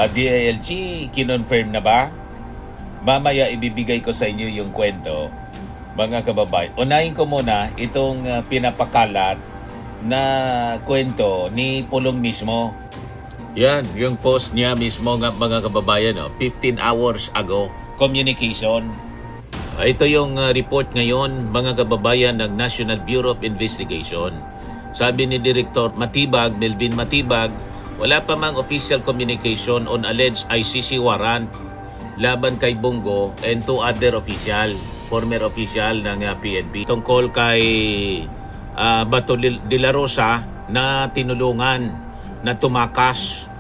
DILG, kinonfirm na ba? Mamaya ibibigay ko sa inyo yung kwento, mga kababayan. Unahin ko muna itong pinapakalat na kwento ni Pulong mismo. Yan, yung post niya mismo nga mga kababayan, 15 hours ago. Communication. Ito yung report ngayon mga kababayan ng National Bureau of Investigation. Sabi ni Director Matibag, Melvin Matibag, wala pa mang official communication on alleged ICC warrant laban kay Bongo and two other official, former official ng PNP. Tungkol kay Bato de la Rosa na tinulungan na tumakas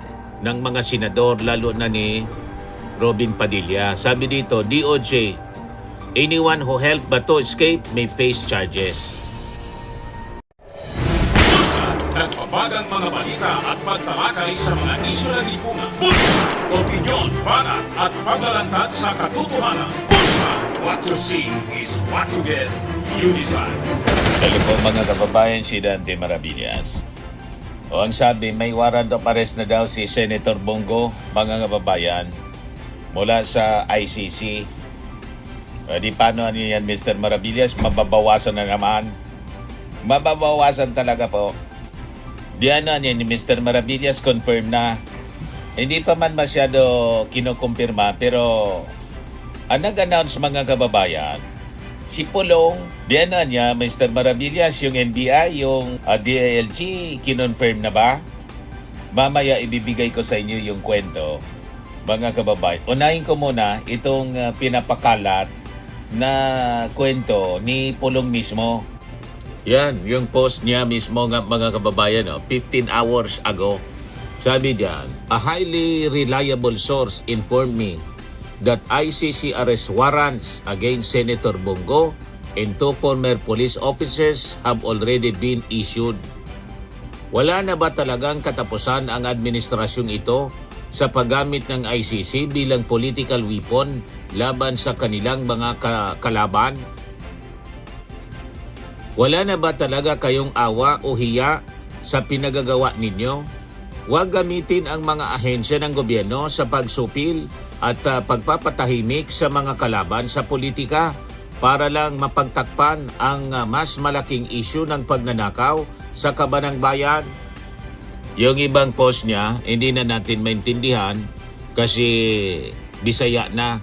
ng mga senador lalo na ni Robin Padilla. Sabi dito, DOJ, anyone who helped Bato escape may face charges. Nagbabagang mga balita at pagtalakay sa mga isyu ng lipunan. Bulsa! Opinyon, banat at paglalantad sa katotohanan. Bulsa! What you see is what you get. You decide. Hello po mga kababayan, si Dante Maravillas. O ang sabi, may warrant of arrest na daw si Senator Bongo, mga kababayan, mula sa ICC. Di paano ano yan, Mr. Maravillas? Mababawasan na naman. Mababawasan talaga po. Di ano yan, ni Mr. Maravillas confirm na. Hindi pa man masyado kinukumpirma, pero ang nag-announce mga kababayan, si Pulong, di ano niya, Mr. Maravillas, yung NBI, yung DILG, kinonfirm na ba? Mamaya ibibigay ko sa inyo yung kwento, mga kababayan. Unahin ko muna itong pinapakalat na kwento ni Pulong mismo. Yan, yung post niya mismo nga mga kababayan, 15 hours ago. Sabi diyan, a highly reliable source informed me that ICC arrest warrants against Senator Bongo and two former police officers have already been issued. Wala na ba talagang katapusan ang administrasyong ito sa paggamit ng ICC bilang political weapon laban sa kanilang mga kalaban? Wala na ba talaga kayong awa o hiya sa pinagagawa ninyo? Huwag gamitin ang mga ahensya ng gobyerno sa pagsupil at pagpapatahimik sa mga kalaban sa politika para lang mapagtakpan ang mas malaking issue ng pagnanakaw sa kabanang bayan. Yung ibang post niya, hindi na natin maintindihan kasi Bisaya na.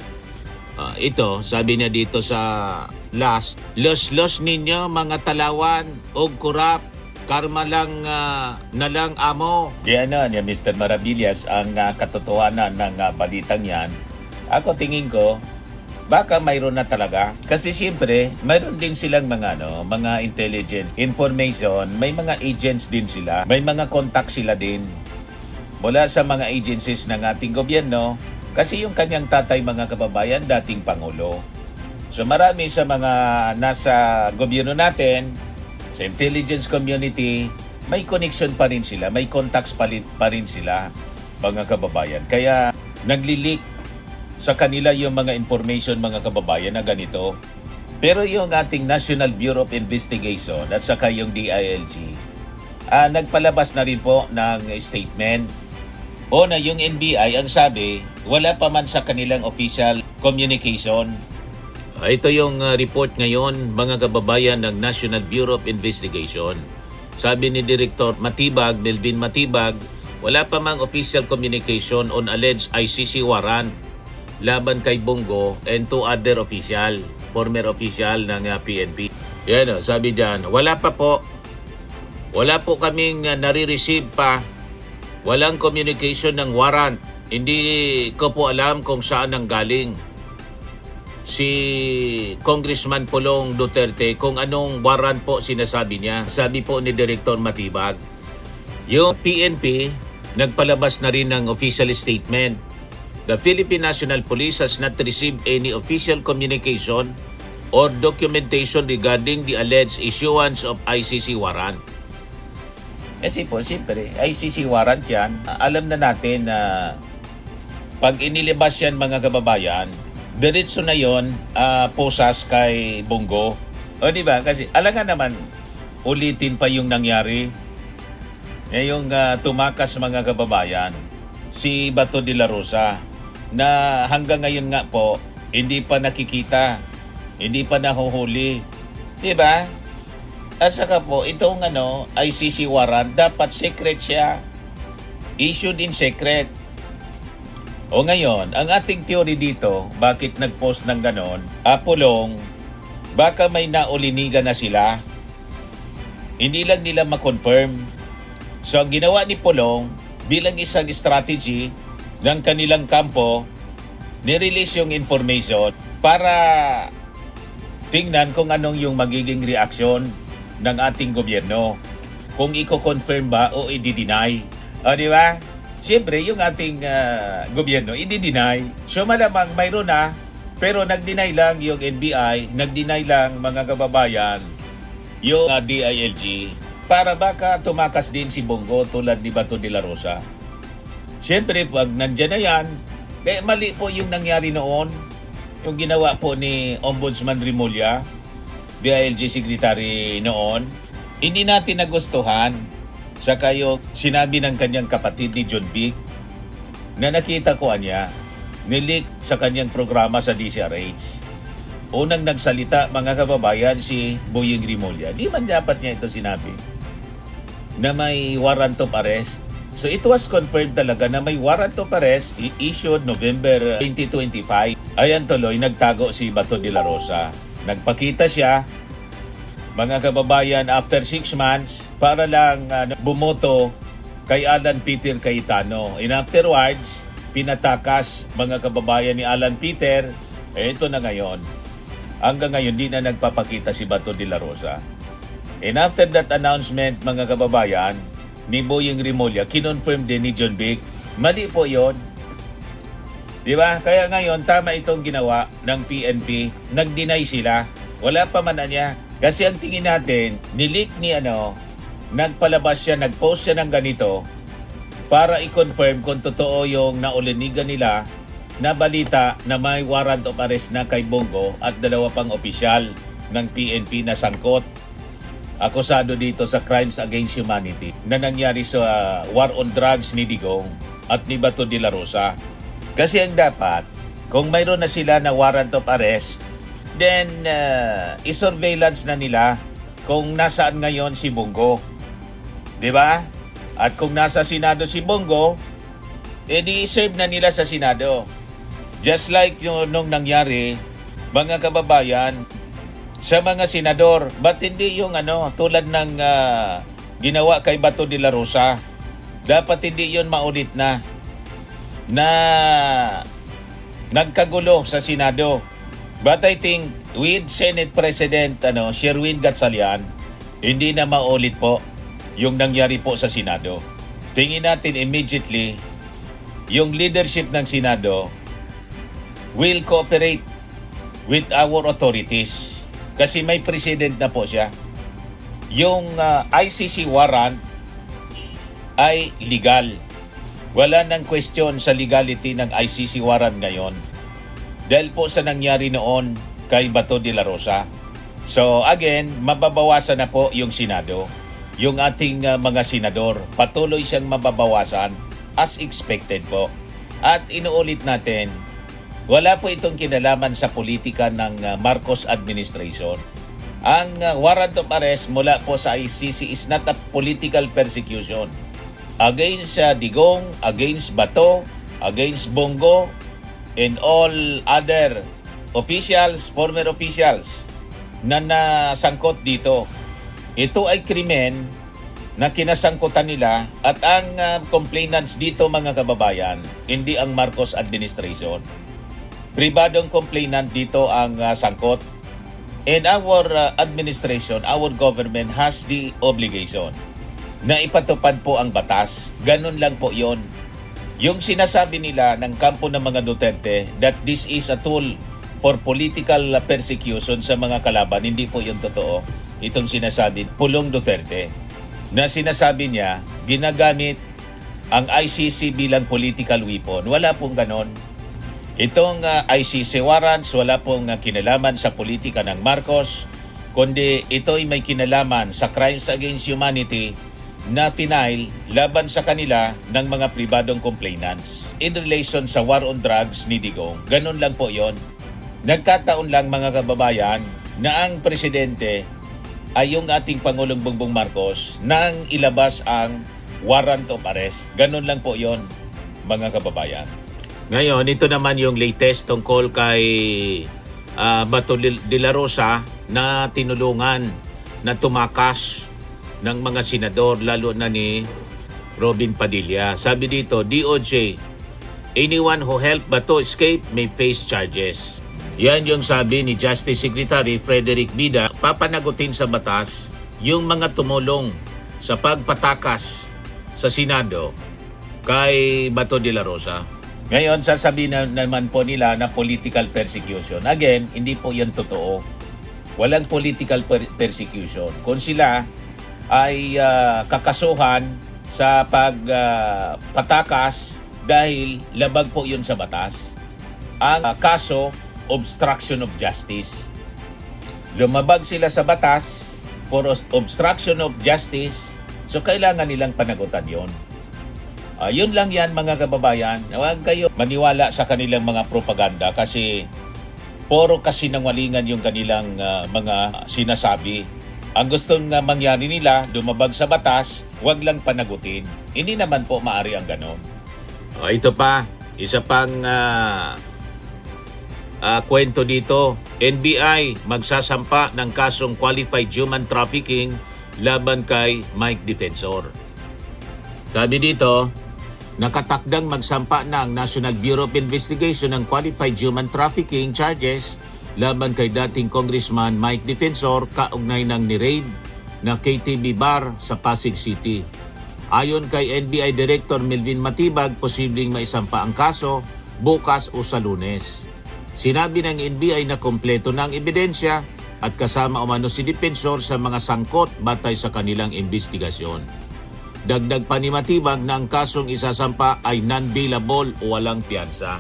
Ito, sabi niya dito sa last, los ninyo mga talawan o kurap, karma lang na lang amo. Di ano niya, Mr. Maravillas, ang katotohanan ng balitang yan. Ako tingin ko, baka mayroon na talaga. Kasi siyempre, mayroon din silang mga intelligence information, may mga agents din sila, may mga contact sila din mula sa mga agencies ng ating gobyerno. Kasi yung kanyang tatay, mga kababayan, dating Pangulo. So marami sa mga nasa gobyerno natin, sa intelligence community, may connection pa rin sila, may contacts pa rin sila, mga kababayan. Kaya nagli-leak sa kanila yung mga information, mga kababayan, na ganito. Pero yung ating National Bureau of Investigation at saka yung DILG, nagpalabas na rin po ng statement. O na yung NBI, ang sabi, wala pa man sa kanilang official communication. Ito yung report ngayon, mga kababayan, ng National Bureau of Investigation. Sabi ni Director Matibag, Melvin Matibag, wala pa mang official communication on alleged ICC warrant laban kay Bongo and two other official, former official ng PNP. Yan sabi dyan, wala pa po. Wala po kaming nare-receive pa. Walang communication ng warrant. Hindi ko po alam kung saan ang galing si Congressman Pulong Duterte, kung anong warrant po sinasabi niya. Sabi po ni Director Matibag, yung PNP nagpalabas na rin ng official statement. The Philippine National Police has not received any official communication or documentation regarding the alleged issuance of ICC warrant. Kasi po, siyempre, ICC warrant yan. Alam na natin na pag inilabas yan, mga kababayan, diretso na yon posas kay Bongo. O di ba? Kasi alangan naman, ulitin pa yung nangyari. Yung tumakas, mga kababayan, si Bato de la Rosa na hanggang ngayon nga po hindi pa nakikita, hindi pa nahuhuli. 'Di ba? At saka po itong ICC warrant dapat secret siya. Issued in secret. O ngayon, ang ating theory dito, bakit nag-post ng ganon? Pulong, baka may naulinigan na sila. Hindi lang nila ma-confirm. So ang ginawa ni Pulong bilang isang strategy ng kanilang kampo, nirelease yung information para tingnan kung anong yung magiging reaksyon ng ating gobyerno. Kung i-confirm ba o i-deny. O di ba? Siyempre, yung ating gobyerno, i-deny. So malamang mayroon na, pero nag-deny lang yung NBI, nag-deny lang mga kababayan, yung DILG, para baka tumakas din si Bongo tulad ni Bato de la Rosa. Siyempre, pag nandyan na yan, mali po yung nangyari noon, yung ginawa po ni Ombudsman Rimulya, DILG Secretary noon, hindi natin nagustuhan. Saka yung sinabi ng kanyang kapatid ni John Vic na nakita ko niya, nilik sa kanyang programa sa DCRH. Unang nagsalita, mga kababayan, si Boyeng Rimulya. Di man dapat niya ito sinabi na may warrant of arrest. So it was confirmed talaga na may warrant of arrest issued November 2025. Ayan tuloy, nagtago si Bato de la Rosa. Nagpakita siya, mga kababayan, after 6 months para lang bumoto kay Alan Peter Cayetano. And afterwards, pinatakas mga kababayan ni Alan Peter. Ito na ngayon. Hanggang ngayon, di na nagpapakita si Bato de la Rosa. And after that announcement, mga kababayan, ni Boyeng Rimulya, kinonfirm din ni John Vic, mali po yon. Di ba? Kaya ngayon, tama itong ginawa ng PNP. Nag-deny sila. Wala pa man na niya. Kasi ang tingin natin, nilik ni nagpalabas siya, nag-post siya ng ganito para i-confirm kung totoo yung naulinigan nila na balita na may warrant of arrest na kay Bongo at 2 pang opisyal ng PNP na sangkot. Akusado dito sa crimes against humanity na nangyari sa war on drugs ni Digong at ni Bato de la Rosa. Kasi ang dapat, kung mayroon na sila na warrant of arrest, then i-surveillance na nila kung nasaan ngayon si Bongo. 'Di ba? At kung nasa Senado si Bongo, edi serve na nila sa Senado. Just like yung nung nangyari, mga kababayan, sa mga senador, ba't hindi yung tulad ng ginawa kay Bato de la Rosa? Dapat hindi yun maulit na nagkagulo sa Senado. But I think with Senate President Sherwin Gatchalian, hindi na maulit po yung nangyari po sa Senado. Tingin natin immediately, yung leadership ng Senado will cooperate with our authorities. Kasi may president na po siya. Yung ICC warrant ay legal. Wala nang question sa legality ng ICC warrant ngayon. Dahil po sa nangyari noon kay Bato de la Rosa. So again, mababawasan na po yung Senado. Yung ating mga senador, patuloy siyang mababawasan as expected po. At inuulit natin, wala po itong kinalaman sa politika ng Marcos administration. Ang warrant of arrest mula po sa ICC is not a political persecution. Against Digong, against Bato, against Bongo, and all other officials, former officials na nasangkot dito. Ito ay krimen na kinasangkutan nila at ang complainants dito, mga kababayan, hindi ang Marcos administration. Pribadong complainant dito ang sangkot. And our administration, our government has the obligation na ipatupad po ang batas. Ganun lang po yon. Yung sinasabi nila ng kampo ng mga Duterte that this is a tool for political persecution sa mga kalaban, hindi po yun totoo. Itong sinasabi, Pulong Duterte, na sinasabi niya, ginagamit ang ICC bilang political weapon. Wala pong ganon. Itong ICC warrants, wala pong kinalaman sa politika ng Marcos, kundi ito ay may kinalaman sa crimes against humanity na final laban sa kanila ng mga pribadong complainants in relation sa war on drugs ni Digong. Ganun lang po yon. Nagkataon lang mga kababayan na ang presidente ay yung ating Pangulong Bongbong Marcos nang ilabas ang warrant of arrest. Ganun lang po yon mga kababayan. Ngayon, ito naman yung latest tungkol kay Bato de la Rosa na tinulungan na tumakas ng mga senador, lalo na ni Robin Padilla. Sabi dito, DOJ, anyone who helped Bato escape may face charges. Yan yung sabi ni Justice Secretary Frederick Bida, papanagutin sa batas yung mga tumulong sa pagpatakas sa Senado kay Bato de la Rosa. Ngayon, sasabihin naman po nila na political persecution. Again, hindi po yan totoo. Walang political persecution. Kung sila ay kakasuhan sa pagpatakas dahil labag po yun sa batas, ang kaso, obstruction of justice. Lumabag sila sa batas for obstruction of justice, so kailangan nilang panagutan yon. Yun lang yan mga kababayan. Huwag kayo maniwala sa kanilang mga propaganda kasi puro kasinungalingan yung kanilang mga sinasabi. Ang gustong mangyari nila, lumabag sa batas, huwag lang panagutin. Hindi naman po maari ang ganon. Ito pa, isa pang kwento dito. NBI magsasampa ng kasong qualified human trafficking laban kay Mike Defensor. Sabi dito, nakatakdang magsampa na ang National Bureau of Investigation ng qualified human trafficking charges laban kay dating Congressman Mike Defensor kaugnay ng ni-raid na KTV bar sa Pasig City. Ayon kay NBI Director Melvin Matibag, posibleng maisampa ang kaso bukas o sa Lunes. Sinabi ng NBI na kompleto na ang ebidensya at kasama umano si Defensor sa mga sangkot batay sa kanilang investigasyon. Dagdag pa ni Matibag na ang kasong isasampa ay non-bailable o walang piyansa.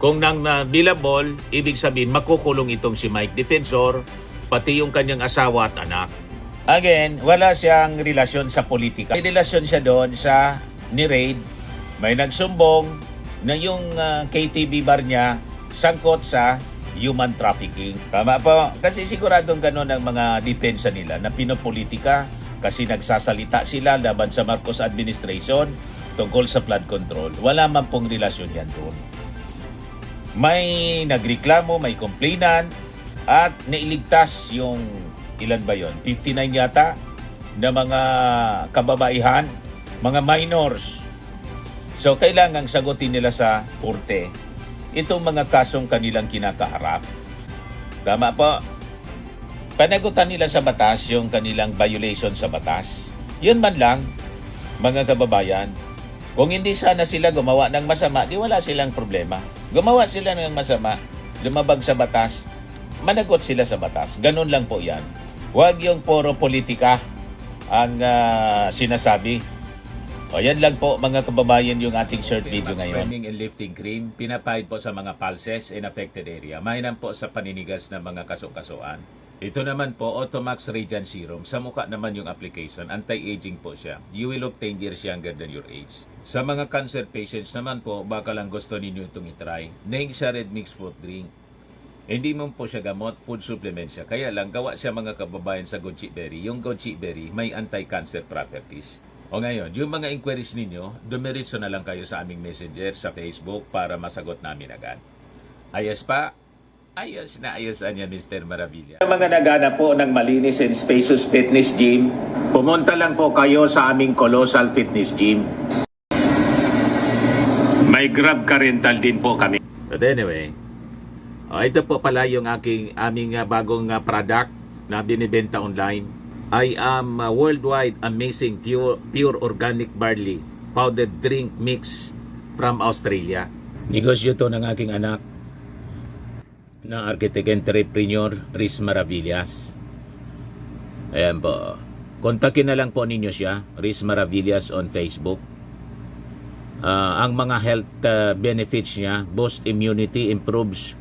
Kung non-bailable, ibig sabihin makukulong itong si Mike Defensor, pati yung kanyang asawa at anak. Again, wala siyang relasyon sa politika. May relasyon siya doon sa ni-raid. May nagsumbong na yung KTV bar niya sangkot sa human trafficking. Tama po. Kasi siguradong gano'n ang mga depensa nila na pinopolitika kasi nagsasalita sila laban sa Marcos administration tungkol sa flood control. Wala man pong relasyon yan doon. May nagreklamo, may complainant at nailigtas yung ilan ba yon? 59 yata na mga kababaihan, mga minors. So kailangang sagutin nila sa korte itong mga kasong kanilang kinakaharap. Tama po. Panagutan nila sa batas yung kanilang violation sa batas. Yun man lang, mga kababayan. Kung hindi sana sila gumawa ng masama, di wala silang problema. Gumawa sila ng masama, lumabag sa batas, managot sila sa batas. Ganun lang po yan. Huwag yung puro politika ang sinasabi. O yan lang po mga kababayan yung ating short video ngayon. Swimming and lifting cream, pinapahid po sa mga pulses in affected area. Mainam po sa paninigas ng mga kaso-kasuan. Ito naman po, Automax Radiant Serum. Sa mukha naman yung application, anti-aging po siya. You will look 10 years younger than your age. Sa mga cancer patients naman po, baka lang gusto ninyo itong itry. Neng siya red mixed fruit drink. Hindi mo po siya gamot, food supplement siya. Kaya lang, gawa siya mga kababayan sa goji berry. Yung goji berry may anti-cancer properties. O ngayon, yung mga inquiries ninyo, dumiritso na lang kayo sa aming messenger sa Facebook para masagot namin agad. Ayos pa? Ayos na ayos niya, Mr. Maravilla. Sa mga naghanap po ng malinis and spacious fitness gym, pumunta lang po kayo sa aming Colossal Fitness Gym. May Grab car rental din po kami. But anyway, ito po pala yung aming bagong product na binibenta online. I am worldwide amazing pure organic barley powdered drink mix from Australia. Negosyo to ng aking anak na architect entrepreneur Riz Maravillas. Ayan po. Kontakin na lang po ninyo siya, Riz Maravillas on Facebook. Ang mga health benefits niya, boost immunity, improves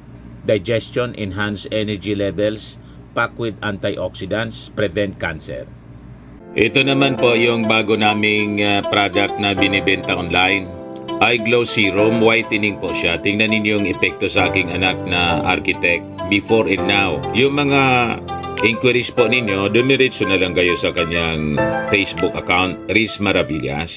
digestion, enhance energy levels, packed with antioxidants, prevent cancer. Ito naman po yung bago naming product na binibenta online. Eye Glow Serum, whitening po siya. Tingnan ninyo yung epekto sa aking anak na architect before and now. Yung mga inquiries po ninyo, dumiretso na lang kayo sa kanyang Facebook account, Riz Maravillas.